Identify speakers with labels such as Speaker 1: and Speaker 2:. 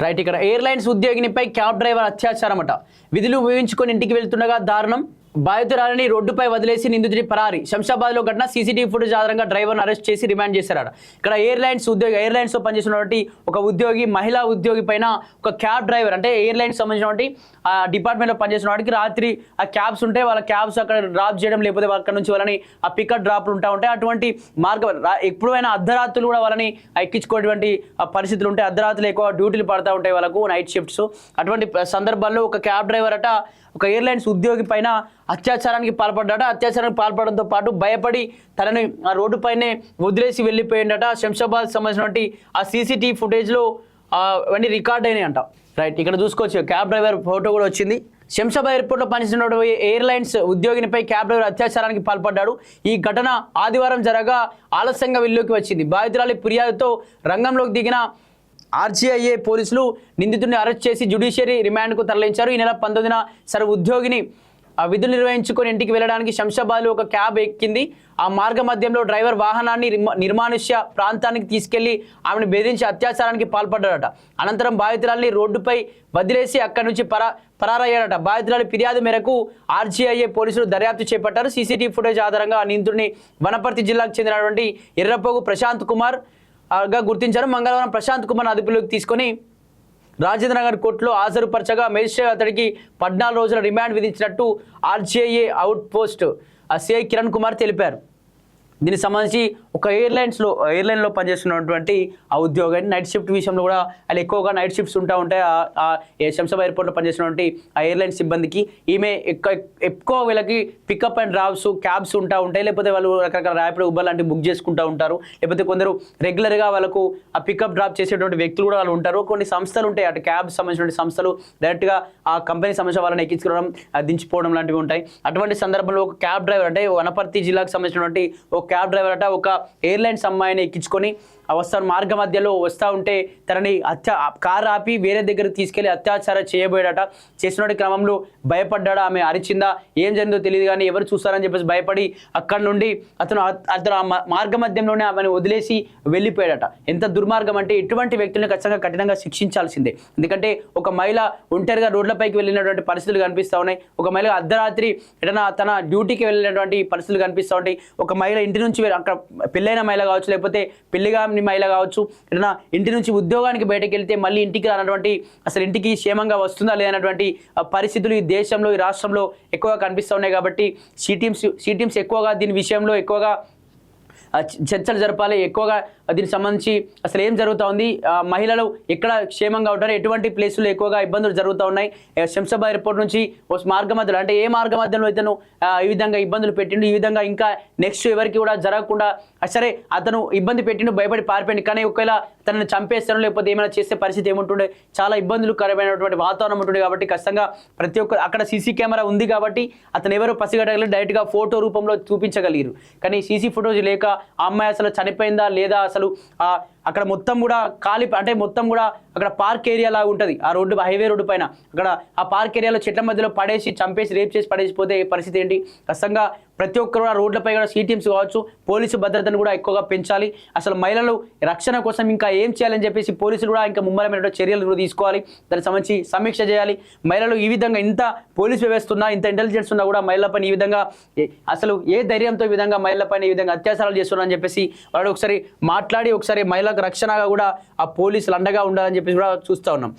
Speaker 1: Right ఇక్కడ airlines ఉద్యోగినిపై cab driver అత్యాచారమట. విధులు ముగించుకొని ఇంటికి వెళ్తుండగా దారుణం. బాధితురాలని రోడ్డుపై వదిలేసి నిందితుడి పరారి. శంషాబాద్లో ఘటన. సీసీటీవీ ఫుటేజ్ ఆధారంగా డ్రైవర్ను అరెస్ట్ చేసి రిమాండ్ చేశారట. ఇక్కడ ఎయిర్లైన్స్లో పనిచేసినటువంటి ఒక ఉద్యోగి, మహిళా ఉద్యోగి పైన ఒక క్యాబ్ డ్రైవర్ అంటే ఎయిర్లైన్స్ సంబంధించినటువంటి ఆ డిపార్ట్మెంట్లో పనిచేసిన వాడికి రాత్రి ఆ క్యాబ్స్ ఉంటే వాళ్ళ క్యాబ్స్ అక్కడ డ్రాప్ చేయడం, లేకపోతే అక్కడ నుంచి వాళ్ళని ఆ పికప్ డ్రాప్లు ఉంటాయి. అటువంటి మార్గం ఎప్పుడైనా అర్ధరాత్రులు కూడా వాళ్ళని ఎక్కించుకోవటువంటి పరిస్థితులు ఉంటాయి. అర్ధరాత్రులు ఎక్కువ డ్యూటీలు పడతా ఉంటాయి వాళ్ళకు, నైట్ షిఫ్ట్స్. అటువంటి సందర్భాల్లో ఒక క్యాబ్ డ్రైవర్ అట ఒక ఎయిర్లైన్స్ ఉద్యోగి పైన అత్యాచారానికి పాల్పడ్డాట. అత్యాచారానికి పాల్పడంతో పాటు భయపడి తనని ఆ రోడ్డుపైనే వదిలేసి వెళ్ళిపోయిందట. శంషాబాద్ సంబంధించినటువంటి ఆ సీసీటీవీ ఫుటేజ్లో అవన్నీ రికార్డ్ అయినాయి అంట. రైట్ ఇక్కడ చూసుకోవచ్చు, క్యాబ్ డ్రైవర్ ఫోటో కూడా వచ్చింది. శంషాబాద్ ఎయిర్పోర్ట్లో పనిచేస్తున్న ఎయిర్లైన్స్ ఉద్యోగినిపై క్యాబ్ డ్రైవర్ అత్యాచారానికి పాల్పడ్డాడు. ఈ ఘటన ఆదివారం జరగా ఆలస్యంగా వెలుగులోకి వచ్చింది. బాధితురాలి ఫిర్యాదుతో రంగంలోకి దిగిన ఆర్జీఐఏ పోలీసులు నిందితుడిని అరెస్ట్ చేసి జ్యుడిషియరీ రిమాండ్కు తరలించారు. ఈ నెల 19న ఉద్యోగిని విధులు నిర్వహించుకొని ఇంటికి వెళ్ళడానికి శంషాబాద్లో ఒక క్యాబ్ ఎక్కింది. ఆ మార్గ మధ్యంలో డ్రైవర్ వాహనాన్ని నిర్మానుష్య ప్రాంతానికి తీసుకెళ్లి ఆమెను బెదిరించి అత్యాచారానికి పాల్పడ్డాడట. అనంతరం బాధితురాలిని రోడ్డుపై వదిలేసి అక్కడి నుంచి పరారయ్యాడట. బాధితురాలి ఫిర్యాదు మేరకు ఆర్జీఐఏ పోలీసులు దర్యాప్తు చేపట్టారు. సీసీటీవీ ఫుటేజ్ ఆధారంగా ఆ నిందితుడిని వనపర్తి జిల్లాకు చెందినటువంటి ఎర్రపోగు ప్రశాంత్ కుమార్ గా గుర్తించారు. మంగళవారం ప్రశాంత్ కుమార్ అదుపులోకి తీసుకొని రాజేంద్రనగర్ కోర్టులో హాజరుపరచగా మేజిస్ట్రేట్ అతడికి 14 రోజుల రిమాండ్ విధించినట్టు RGIA out post CI Kiran Kumar తెలిపారు. దీనికి సంబంధించి ఒక ఎయిర్లైన్లో పనిచేస్తున్నటువంటి ఆ ఉద్యోగాన్ని నైట్ షిఫ్ట్ విషయంలో కూడా వాళ్ళు ఎక్కువగా నైట్ షిఫ్ట్స్ ఉంటాయి. శంషాబాద్ ఎయిర్పోర్ట్లో పనిచేస్తున్నటువంటి ఆ ఎయిర్లైన్ సిబ్బందికి ఈమె ఎక్కువ వీళ్ళకి పికప్ అండ్ డ్రాప్స్ క్యాబ్స్ ఉంటాయి. లేకపోతే వాళ్ళు రకరకాల ర్యాపిడో, ఉబర్ లాంటివి బుక్ చేసుకుంటూ ఉంటారు. లేకపోతే కొందరు రెగ్యులర్గా వాళ్ళకు ఆ పికప్ డ్రాప్ చేసేటువంటి వ్యక్తులు కూడా వాళ్ళు ఉంటారు. కొన్ని సంస్థలు ఉంటాయి, అటు క్యాబ్ సంబంధించిన సంస్థలు డైరెక్ట్గా ఆ కంపెనీ సంబంధించిన వాళ్ళని ఎక్కించుకోవడం, దించిపోవడం లాంటివి ఉంటాయి. అటువంటి సందర్భంలో ఒక క్యాబ్ డ్రైవర్ అంటే వనపర్తి జిల్లాకు సంబంధించినటువంటి ఒక క్యాబ్ డ్రైవర్ అట ఒక ఎయిర్లైన్స్ అమ్మాయిని ఎక్కించుకొని మార్గ మధ్యలో వస్తూ ఉంటే తనని కారు ఆపి వేరే దగ్గరకు తీసుకెళ్లి అత్యాచారం చేయబోయాడట. చేసిన క్రమంలో భయపడ్డాడు. ఆమె అరిచిందా ఏం జరిగిందో తెలియదు, కానీ ఎవరు చూస్తారని చెప్పేసి భయపడి అక్కడి నుండి అతను మార్గ మధ్యంలోనే ఆమెను వదిలేసి వెళ్ళిపోయాడట. ఎంత దుర్మార్గం అంటే ఇటువంటి వ్యక్తులను ఖచ్చితంగా కఠినంగా శిక్షించాల్సిందే. ఎందుకంటే ఒక మహిళ ఒంటరిగా రోడ్లపైకి వెళ్ళినటువంటి పరిస్థితులు కనిపిస్తూ ఉన్నాయి. ఒక మహిళ అర్ధరాత్రి ఎటైనా తన డ్యూటీకి వెళ్ళినటువంటి పరిస్థితులు కనిపిస్తూ ఉంటాయి. ఒక మహిళ ఇంటి నుంచి అక్కడ పెళ్ళైన మహిళ కావచ్చు, లేకపోతే పెళ్లిగా మహిళ కావచ్చు, ఏదైనా ఇంటి నుంచి ఉద్యోగానికి బయటకు వెళ్తే మళ్ళీ ఇంటికి రానటువంటి, అసలు ఇంటికి క్షేమంగా వస్తుందా లేదన్నటువంటి పరిస్థితులు ఈ దేశంలో, ఈ రాష్ట్రంలో ఎక్కువగా కనిపిస్తూ ఉన్నాయి. కాబట్టి టీమ్స్ ఎక్కువగా దీని విషయంలో ఎక్కువగా చర్చలు జరపాలి. ఎక్కువగా దీనికి సంబంధించి అసలు ఏం జరుగుతూ ఉంది, మహిళలు ఎక్కడ క్షేమంగా ఉంటారు, ఎటువంటి ప్లేసుల్లో ఎక్కువగా ఇబ్బందులు జరుగుతూ ఉన్నాయి. శంషాబాద్ ఎయిర్పోర్ట్ నుంచి మార్గ మధ్యలో అంటే ఏ మార్గ మధ్యలో ఇతను ఈ విధంగా ఇబ్బందులు పెట్టిండు, ఈ విధంగా ఇంకా నెక్స్ట్ ఎవరికి కూడా జరగకుండా సరే అతను ఇబ్బంది పెట్టిండు, భయపడి పారిపోయింది. కానీ ఒకవేళ తనని చంపేస్తాను లేకపోతే ఏమైనా చేసే పరిస్థితి ఏముంటుండే, చాలా ఇబ్బందులకరమైనటువంటి వాతావరణం ఉంటుంది. కాబట్టి ఖచ్చితంగా ప్రతి ఒక్క అక్కడ సీసీ కెమెరా ఉంది కాబట్టి అతను ఎవరు పసిగట్టగలిగి డైరెక్ట్గా ఫోటో రూపంలో చూపించగలిగారు. కానీ సీసీ ఫోటోస్ లేక ఆ అమ్మాయి అసలు చనిపోయిందా లేదా, అసలు అక్కడ మొత్తం కూడా అంటే మొత్తం కూడా అక్కడ పార్క్ ఏరియా లాగా ఉంటుంది. ఆ రోడ్డు హైవే రోడ్డు పైన అక్కడ ఆ పార్క్ ఏరియాలో చెట్ల మధ్యలో పడేసి చంపేసి రేప్ చేసి పడేసిపోతే పరిస్థితి ఏంటి? ఖచ్చితంగా ప్రతి ఒక్కరు కూడా రోడ్లపై కూడా టీమ్స్ కావచ్చు, పోలీసు భద్రతను కూడా ఎక్కువగా పెంచాలి. అసలు మహిళలు రక్షణ కోసం ఇంకా ఏం చేయాలని చెప్పేసి పోలీసులు కూడా ఇంకా ముమ్మరమైన చర్యలు కూడా తీసుకోవాలి. దానికి సంబంధించి సమీక్ష చేయాలి. మహిళలు ఈ విధంగా ఇంత పోలీస్ వ్యవస్థ ఉన్నా, ఇంత ఇంటెలిజెన్స్ ఉన్నా కూడా మహిళలపైన ఈ విధంగా అసలు ఏ ధైర్యంతో ఈ విధంగా మహిళలపైన ఈ విధంగా అత్యాచారాలు చేస్తున్నారని చెప్పేసి వాడు ఒకసారి మాట్లాడి ఒకసారి మహిళలకు రక్షణగా కూడా ఆ పోలీసులు అండగా ఉండాలని చెప్పేసి కూడా చూస్తూ ఉన్నాం.